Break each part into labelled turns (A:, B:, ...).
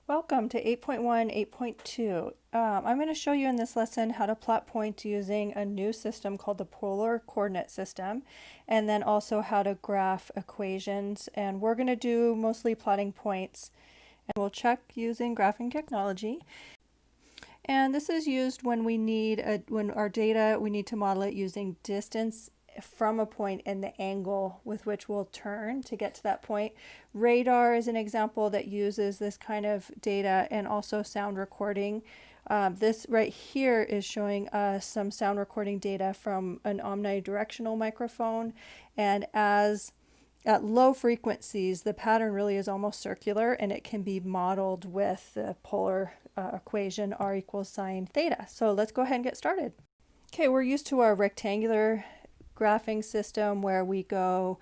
A: Welcome to 8.1, 8.2. I'm going to show you in this lesson how to plot points using a new system called the polar coordinate system, and then also how to graph equations. And we're going to do mostly plotting points, and we'll check using graphing technology. And this is used when we need when our data, we need to model it using distance from a point and the angle with which we'll turn to get to that point. Radar is an example that uses this kind of data, and also sound recording. This right here is showing us some sound recording data from an omnidirectional microphone, and at low frequencies the pattern really is almost circular, and it can be modeled with the polar equation r equals sine theta. So let's go ahead and get started. Okay, we're used to our rectangular graphing system where we go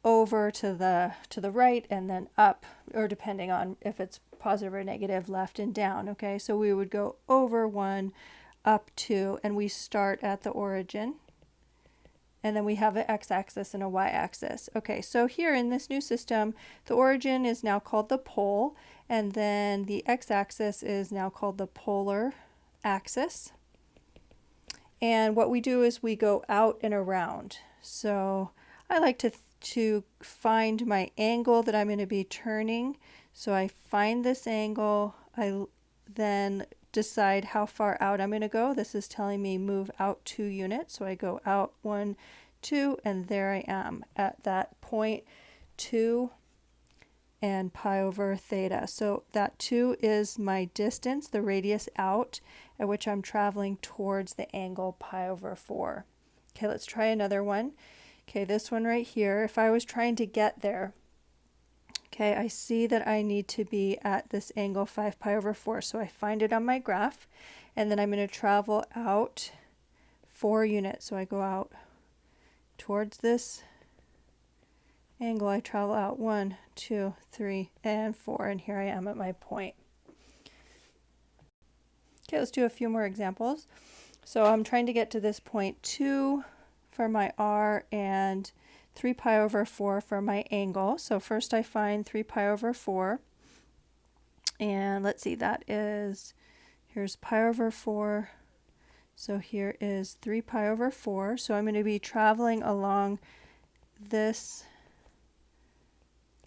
A: over to the right and then up, or depending on if it's positive or negative, left and down. Okay, so we would go over 1, up 2, and we start at the origin, and then we have an x-axis and a y-axis. Okay, so here in this new system, the origin is now called the pole, and then the x-axis is now called the polar axis. And what we do is we go out and around. So I like to find my angle that I'm going to be turning. So I find this angle, I then decide how far out I'm going to go. This is telling me move out 2 units. So I go out 1, 2, and there I am at that point 2 and pi over theta. So that 2 is my distance, the radius out, at which I'm traveling towards the angle pi over 4. Okay, let's try another one. Okay, this one right here, if I was trying to get there, okay, I see that I need to be at this angle 5 pi over 4, so I find it on my graph, and then I'm going to travel out 4 units. So I go out towards this angle, I travel out 1, 2, 3, and 4, and here I am at my point. Okay, let's do a few more examples. So I'm trying to get to this point 2 for my r and 3 pi over 4 for my angle. So first I find 3 pi over 4, and let's see, here's pi over 4. So here is 3 pi over 4. So I'm going to be traveling along this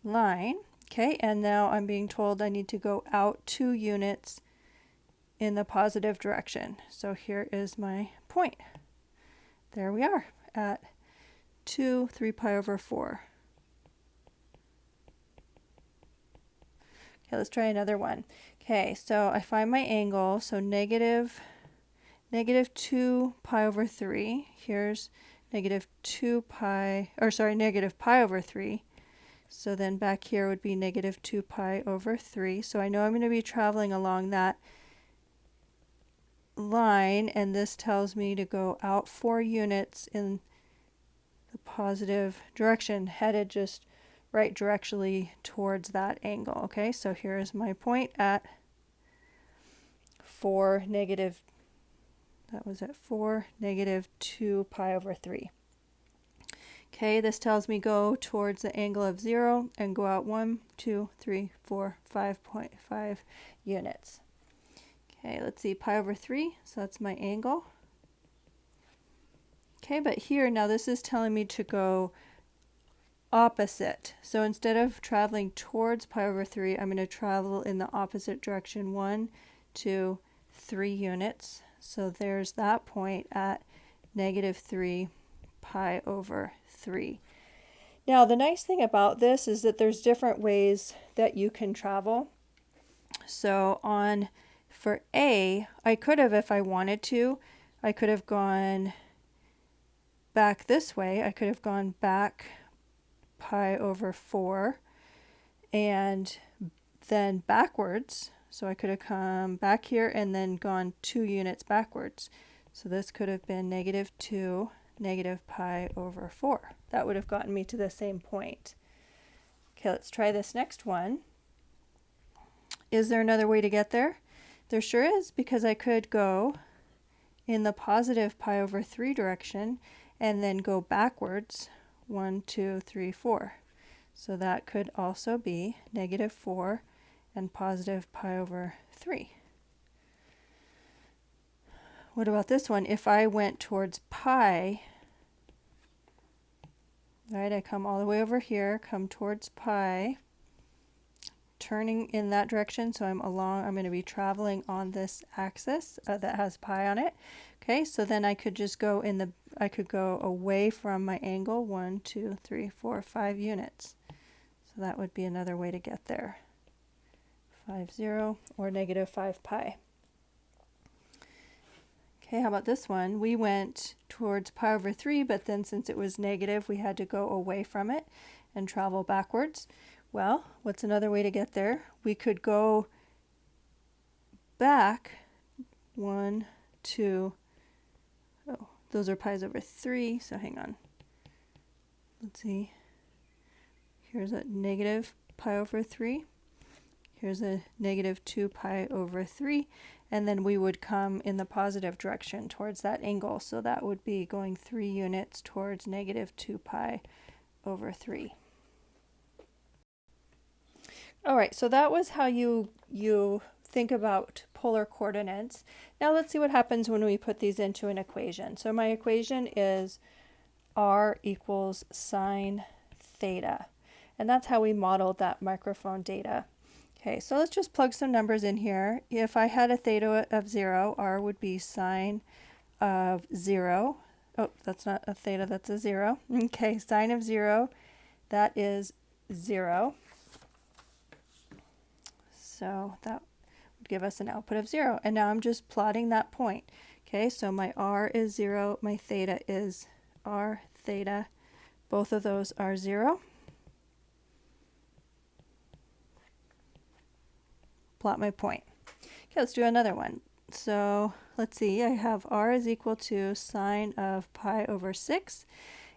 A: line. Okay, and now I'm being told I need to go out 2 units in the positive direction. So here is my point. There we are at 3 pi over 4. Okay, let's try another one. Okay, so I find my angle, so negative 2 pi over 3. Here's negative pi over 3. So then back here would be negative 2 pi over 3. So I know I'm going to be traveling along that line, and this tells me to go out 4 units in the positive direction, headed just right directionally towards that angle. Okay, so here is my point at 4, negative 2 pi over 3. Okay, this tells me go towards the angle of 0 and go out 1, 2, 3, 4, 5.5 units. Okay, let's see, pi over 3, so that's my angle. Okay, but here now this is telling me to go opposite. So instead of traveling towards pi over 3, I'm going to travel in the opposite direction 1, 2, 3 units. So there's that point at negative 3 pi over 3. Now the nice thing about this is that there's different ways that you can travel. So for A, I could have, if I wanted to, I could have gone back this way. I could have gone back pi over 4 and then backwards. So I could have come back here and then gone 2 units backwards. So this could have been negative 2, negative pi over 4. That would have gotten me to the same point. Okay, let's try this next one. Is there another way to get there? There sure is, because I could go in the positive pi over 3 direction and then go backwards 1, 2, 3, 4. So that could also be negative 4 and positive pi over 3. What about this one? If I went towards pi, right, I come all the way over here, come towards pi, turning in that direction, so I'm going to be traveling on this axis that has pi on it. Okay, so then I could just go I could go away from my angle 1, 2, 3, 4, 5 units. So that would be another way to get there. 5, 0, or negative 5 pi. Okay, how about this one? We went towards pi over 3, but then since it was negative, we had to go away from it and travel backwards. Well, what's another way to get there? We could go back 1, 2, oh, those are pi's over 3, so hang on. Let's see. Here's a negative pi over 3. Here's a negative 2 pi over 3. And then we would come in the positive direction towards that angle. So that would be going 3 units towards negative 2 pi over 3. All right, so that was how you think about polar coordinates. Now let's see what happens when we put these into an equation. So my equation is r equals sine theta. And that's how we modeled that microphone data. Okay, so let's just plug some numbers in here. If I had a theta of 0, r would be sine of 0. Oh, that's not a theta, that's a 0. Okay, sine of 0, that is 0. So that would give us an output of 0. And now I'm just plotting that point. Okay, so my r is 0, my theta is r theta. Both of those are 0. Plot my point. Okay, let's do another one. So let's see, I have r is equal to sine of pi over 6,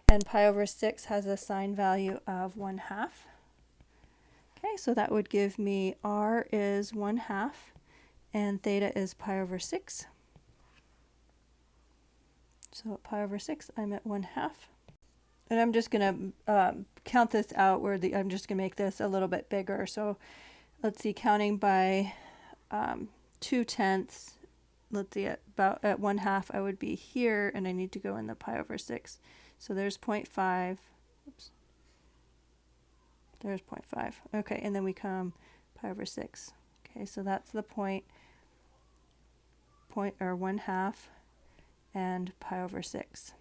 A: and pi over 6 has a sine value of 1/2. Okay, so that would give me r is 1/2, and theta is pi over 6. So at pi over 6, I'm at 1/2. And I'm just going to count this out where I'm just going to make this a little bit bigger. So let's see, counting by 2/10, let's see, at 1/2 I would be here, and I need to go in the pi over 6. So there's 0.5. Oops. There's 0.5. Okay, and then we come pi over 6. Okay, so that's the point or 1/2 and pi over 6.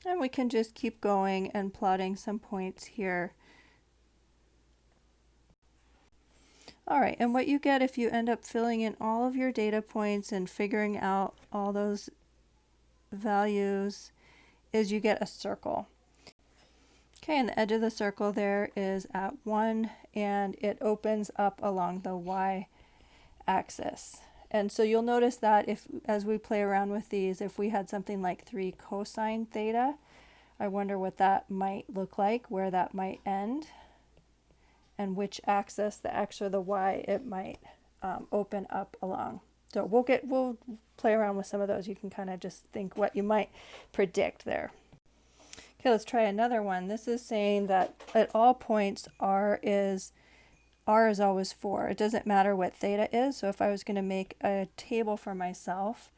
A: And we can just keep going and plotting some points here. All right, and what you get if you end up filling in all of your data points and figuring out all those values is you get a circle. Okay, and the edge of the circle there is at 1, and it opens up along the y-axis. And so you'll notice that as we play around with these, if we had something like 3 cosine theta, I wonder what that might look like, where that might end, and which axis, the x or the y, it might open up along. So we'll play around with some of those. You can kind of just think what you might predict there. Okay, let's try another one. This is saying that at all points r is always 4. It doesn't matter what theta is. So if I was going to make a table for myself,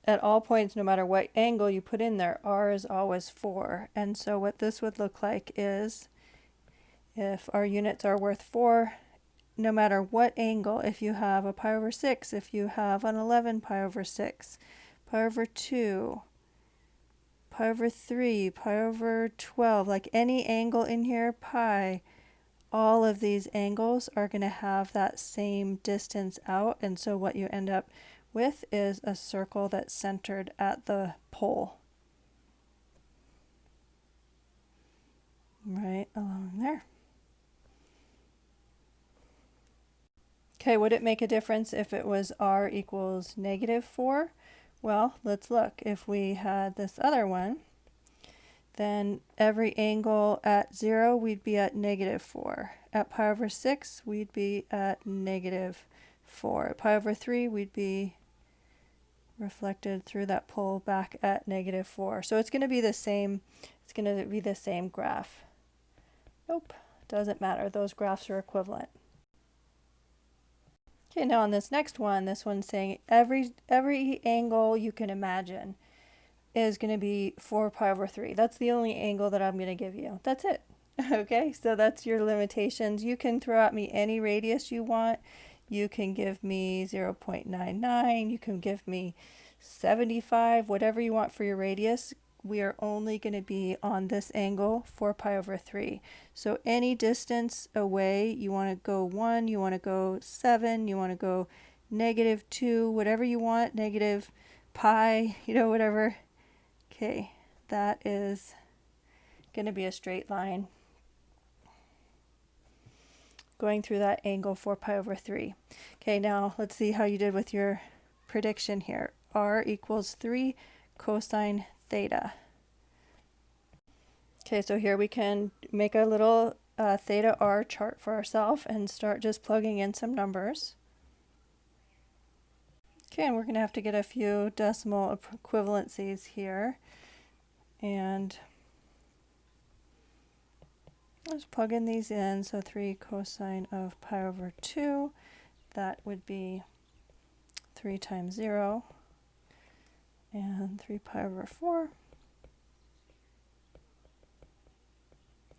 A: at all points, no matter what angle you put in there, r is always 4. And so what this would look like is, if our units are worth 4, no matter what angle, if you have a pi over 6, if you have an 11 pi over 6, pi over 2, pi over 3, pi over 12, like any angle in here, pi, all of these angles are going to have that same distance out. And so what you end up with is a circle that's centered at the pole. Right along there. Okay, would it make a difference if it was r equals -4? Well, let's look. If we had this other one, then every angle at 0, we'd be at -4. At pi over 6, we'd be at -4. At pi over 3, we'd be reflected through that pole back at -4. So it's going to be the same. It's going to be the same graph. Nope, doesn't matter. Those graphs are equivalent. Okay, now on this next one, this one's saying every angle you can imagine is going to be 4 pi over 3. That's the only angle that I'm going to give you. That's it. Okay, so that's your limitations. You can throw at me any radius you want. You can give me 0.99. You can give me 75, whatever you want for your radius. We are only going to be on this angle, 4 pi over 3. So any distance away, you want to go 1, you want to go 7, you want to go -2, whatever you want, negative pi, whatever. Okay, that is going to be a straight line going through that angle 4 pi over 3. Okay, now let's see how you did with your prediction here. R equals 3 cosine theta. Okay, so here we can make a little theta R chart for ourselves and start just plugging in some numbers. Okay, and we're going to have to get a few decimal equivalencies here. And let's plug in these in. So 3 cosine of pi over 2, that would be 3 times 0, and 3 pi over 4,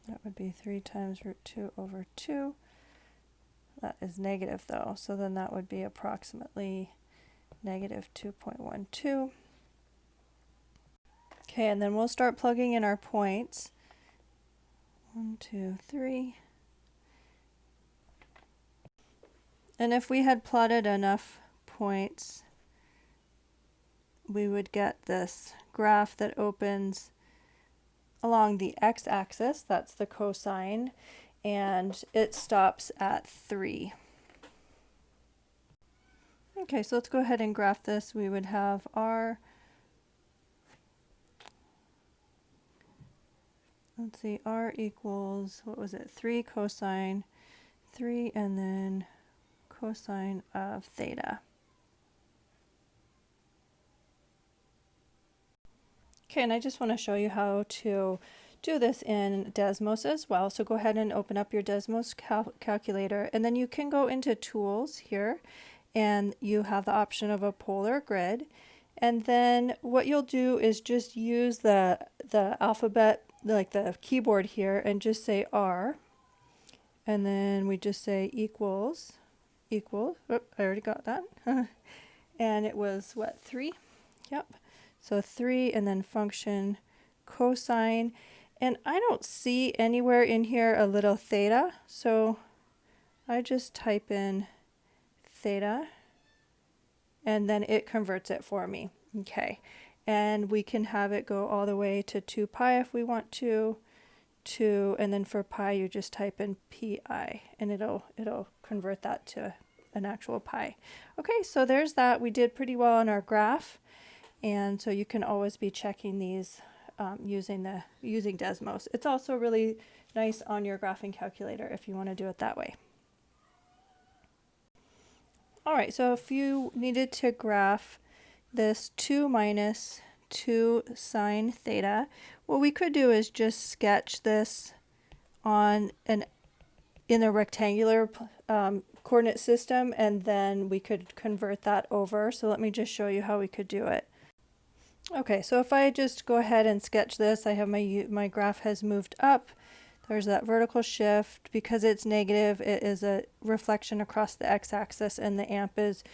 A: that would be 3 times root 2 over 2. That is negative though, so then that would be approximately negative 2.12. Okay, and then we'll start plugging in our points. 1, 2, 3. And if we had plotted enough points, we would get this graph that opens along the x-axis, that's the cosine, and it stops at 3. Okay, so let's go ahead and graph this. We would have R, let's see, R equals, what was it, 3 cosine 3, and then cosine of theta. Okay, and I just want to show you how to do this in Desmos as well. So go ahead and open up your Desmos calculator, and then you can go into Tools here, and you have the option of a polar grid. And then what you'll do is just use the alphabet, like the keyboard here, and just say R. And then we just say equals, oh, I already got that. And it was what, 3? Yep. So 3, and then function cosine. And I don't see anywhere in here a little theta, so I just type in theta, and then it converts it for me. Okay, and we can have it go all the way to 2 pi if we want to, and then for pi you just type in pi, and it'll convert that to an actual pi. Okay, so there's that. We did pretty well on our graph, and so you can always be checking these using Desmos. It's also really nice on your graphing calculator if you want to do it that way. All right, so if you needed to graph this 2 minus 2 sine theta, what we could do is just sketch this in a rectangular coordinate system, and then we could convert that over. So let me just show you how we could do it. Okay, so if I just go ahead and sketch this, I have my graph has moved up. There's that vertical shift. Because it's negative, it is a reflection across the x-axis, and the amp is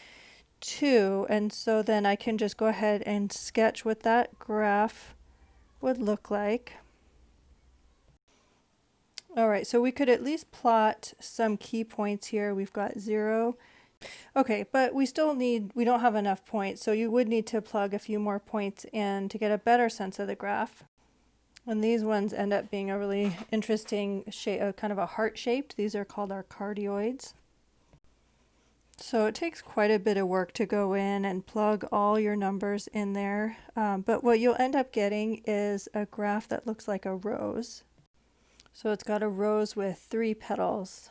A: 2. And so then I can just go ahead and sketch what that graph would look like. All right, so we could at least plot some key points here. We've got 0. Okay, but we don't have enough points, so you would need to plug a few more points in to get a better sense of the graph. And these ones end up being a really interesting shape, kind of a heart-shaped. These are called our cardioids. So it takes quite a bit of work to go in and plug all your numbers in there, but what you'll end up getting is a graph that looks like a rose. So it's got a rose with 3 petals.